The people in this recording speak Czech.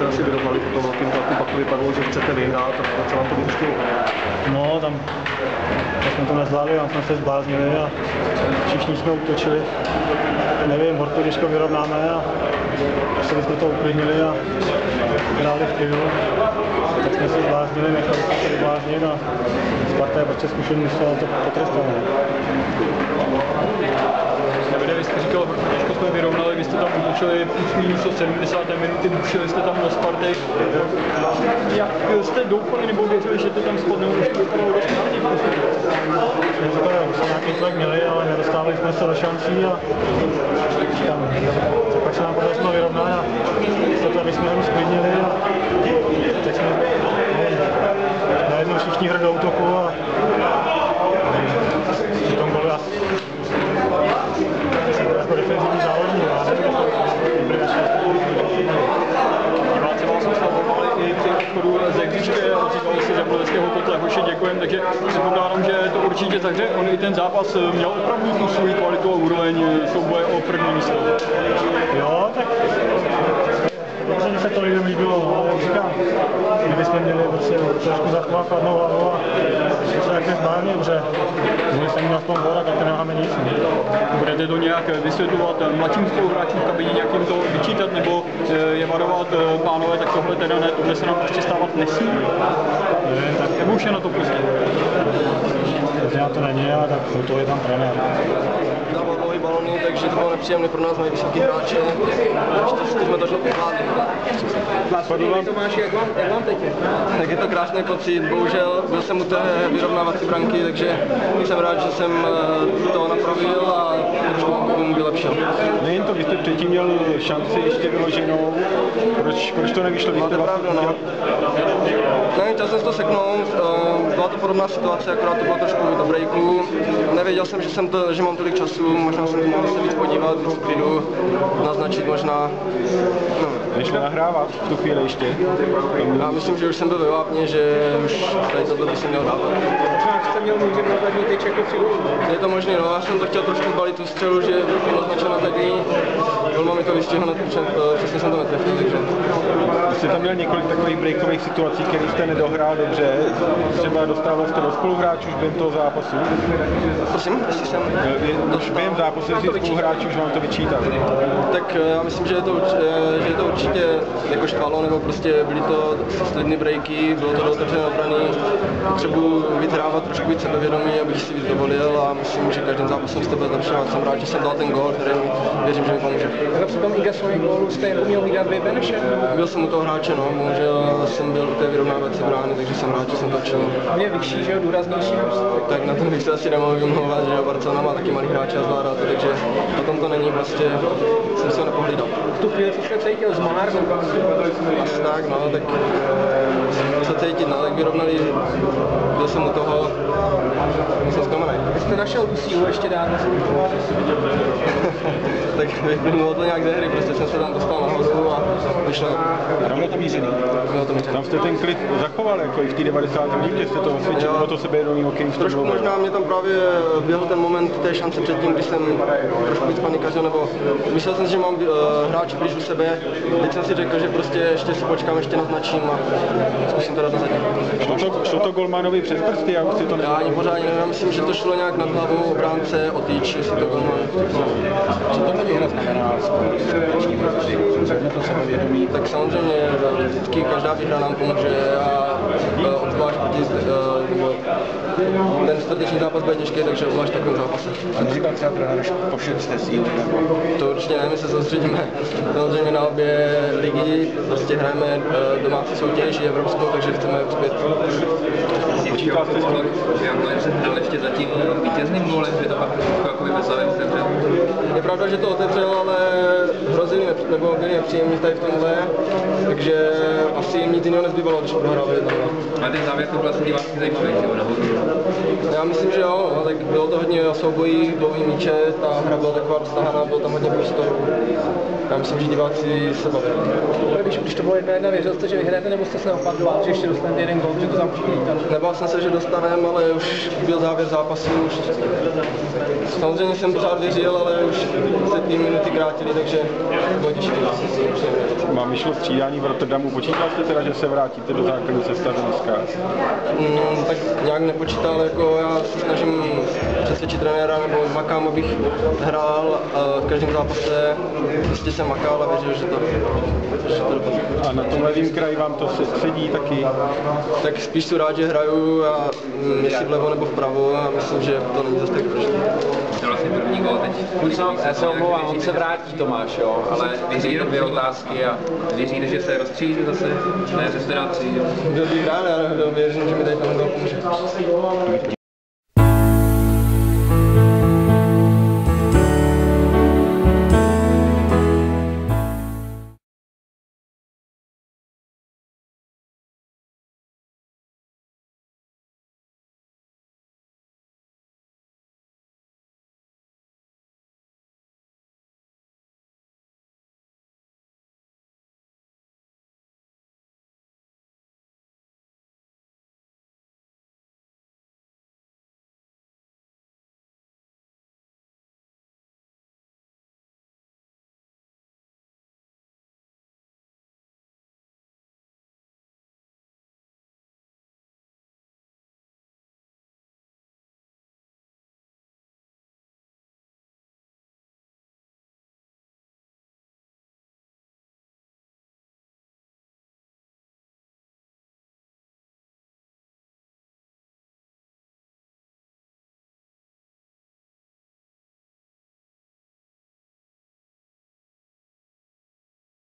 jste asi vyrovnali po tom velkým tlaku, pak to vypadalo, že chcete vyhrát a co vám to vypustilo? No, tam jsme to nezvládli, tam jsme se zbláznili a všichni jsme útočili. Nevím, Hortu těžko vyrovnáme a jsme to uklidnili a hráli v klidu. Tak jsme se zbláznili, nechali jsme se vybláznit a Sparta je prostě zkušený, musela to potrestat. Davide, vy jste říkal, že jsme vyrovnali, vy jste tam útočili plus minus od 70. minuty, bušili jste tam do Sparty. Jak jste doufali nebo věřili, že to tam spadne, už to vypadalo dost márně? Už jsme nějaký tlak měli, ale nedostávali jsme se do šancí a pak se nám podařilo vyrovnat a to tady jsme jenom sklidnili a teď jsme najednou všichni hrali do útoku a v tom golu jako defenzivní závodní a Diváci vás oslavovali i při odchodu ze hřiště a říkali si, že Buleckého kotle hoši děkujeme, takže předpokládám, že to určitě takže on i ten zápas měl opravdu tu svou kvalitu a úroveň souboje o první místo. Jo, tak dobře, že se to lidem líbilo, no, ale jak říkám, kdybychom měli prostě trošku zachovat chladnou hlavu a se jak nezbárně, že mohli jsme mít aspoň góla, tak to nemáme nic. Budete to nějak vysvětlovat mladším spoluhráčům v kabině, nějak jim to vyčítat nebo je varovat pánové, tak tohle teda ne, tohle se nám prostě stávat nesmí? Nevím, tak nebo už je na to prostě? Já to není, ale tak to je tam trenér. Dával dlouhý balony, takže to bylo nepříjemné pro nás, mají vysoký hráče. Ještě jsme to zvládli. Vlastně, Tomáši, jak vám teď je? Tak je to krásný pocit, bohužel byl jsem u té vyrovnávací branky, takže jsem rád, že jsem to napravil a trošku mu vylepšil. Nejen to, vy jste předtím měl šanci ještě vyloženou, proč to nevyšlo? Máte pravdu, no. Nevím, chtěl jsem to seknout, byla to podobná situace, akorát to bylo trošku do breaku. Nevěděl jsem, že mám tolik času, možná jsem mohl se víc podívat, víc klidu, naznačit možná. No. Nešli nahrávat v tu chvíli ještě? Já myslím, že už jsem byl ve vápně, že už tady tohle by se měl dávat. Třeba jste měl může náhradní tyč jako při golu? Je to možné, no, já jsem to chtěl trošku zbalit tu střelu, že byl naznačen na zadní. Golman mi to vystihl hned, přesně jsem to netrefil, takže. Vy jste tam měl několik takových breakových situací, které jste nedohrál dobře, třeba dostával jste do spoluhráčů už během toho zápasu? Prosím, jestli jsem během zápasu, jestli spoluhráčů už vám to vyčítali? Tak já myslím, že je to určitě jako štvalo, nebo prostě byly to slidný breaky, bylo to do otevřené obrany, potřebuji vyhrávat trošku víc sebevědomí, abych si víc dovolil a myslím, že každým zápasem jste byl zlepšovat. Jsem rád, že jsem dal ten gól, který věřím, že mi pomůže. Ale při tom Igasovi gólu jste jako měl vydat vy Beneše? Byl jsem u toho hráče, no, bohužel jsem byl u té vyrovnávací brány, takže jsem rád, že jsem točil. On je vyšší, že jo, důraznější. Tak na tom bych se asi nemohl vymlouvat, že Barcelona má taky malý hráče a zvládá to, takže na tom to není, prostě jsem se ho nepohlídal. V tu chvíli jste cítil zmar, asi tak, no, tak co cítit, no, tak vyrovnali, byl jsem u toho, jsem zklamaný. jste našel tu sílu ještě dát na svůj Tak vyplynulo to nějak ze hry, prostě jsem se tam dostal nahoru a vyšlo. Tam bylo to mířený. Tam jste ten klid zachoval, jako i v té 90. minutě jste to osvědčil, bylo to sebevědomý hokej. Trošku možná mě tam právě běhl ten moment té šance předtím, když jsem trošku víc panikařil, nebo myslel jsem si, že mám hráče blíž u sebe, teď jsem si řekl, že prostě ještě si počkám, ještě naznačím a zkusím to dát na zadní. Šlo to golmanovi přes prsty, já už si to Já ani pořádně nevím, myslím, že to šlo nějak nad hlavou obránce, o týč, jestli to golman. Co tohle výhra znamená? To sebevědomí. Tak samozřejmě vždycky každá výhra nám pomůže a obzvlášť ten čtvrteční zápas bude těžký, takže obzvlášť takovým zápase. A neříkal třeba trenér, že pošet jste síly? To určitě ne, my se soustředíme samozřejmě na obě ligy, prostě hrajeme domácí soutěž i evropskou, takže chceme uspět. Dal ještě zatím vítězným gólem, že to pak jako vyvezali otevřel. Je pravda, že to otevřel, ale hrozili nebo byli nepříjemní tady v tomhle, takže asi jim nic jiného nezbývalo, když prohrávali tam. A ten závěr to byl asi divácky zajímavý, že jo, nahoru. Já myslím, že jo, no, tak bylo to hodně o souboji, dlouhý míče, ta hra byla taková roztahaná, bylo tam hodně prostoru. Já myslím, že diváci se bavili. Když to bylo 1-1, věřil jste, že vyhráte, nebo jste se naopak bál, že ještě dostanete jeden gól, že to tam všichni lítali? Nebál jsem se, že dostaneme, ale už byl závěr zápasu. Už... Samozřejmě jsem pořád věřil, ale už se ty minuty krátily, takže bylo těžké. Mám myšlo střídání v Rotterdamu. Počítal jste teda, že se vrátíte do základní sestavy dneska? Tak nějak nepočítal, jako já se snažím přesvědčit trenéra nebo makám, abych hrál a v každém zápase prostě jsem makal a věřil, že to dopadne. A na tom levým kraji vám to sedí taky? Tak spíš jsem rád, že hraju a jestli vlevo nebo vpravo a myslím, že to není zase tak důležité. To je vlastně první gol teď. Já se omlouvám, on se vrátí Tomáš, jo, ale vyřídí dvě otázky a Věříte, že se rozstřílí zase? Ne, že se dá přijít. Byl bych rád, ale věřím, že mi tady tam gol pomůže.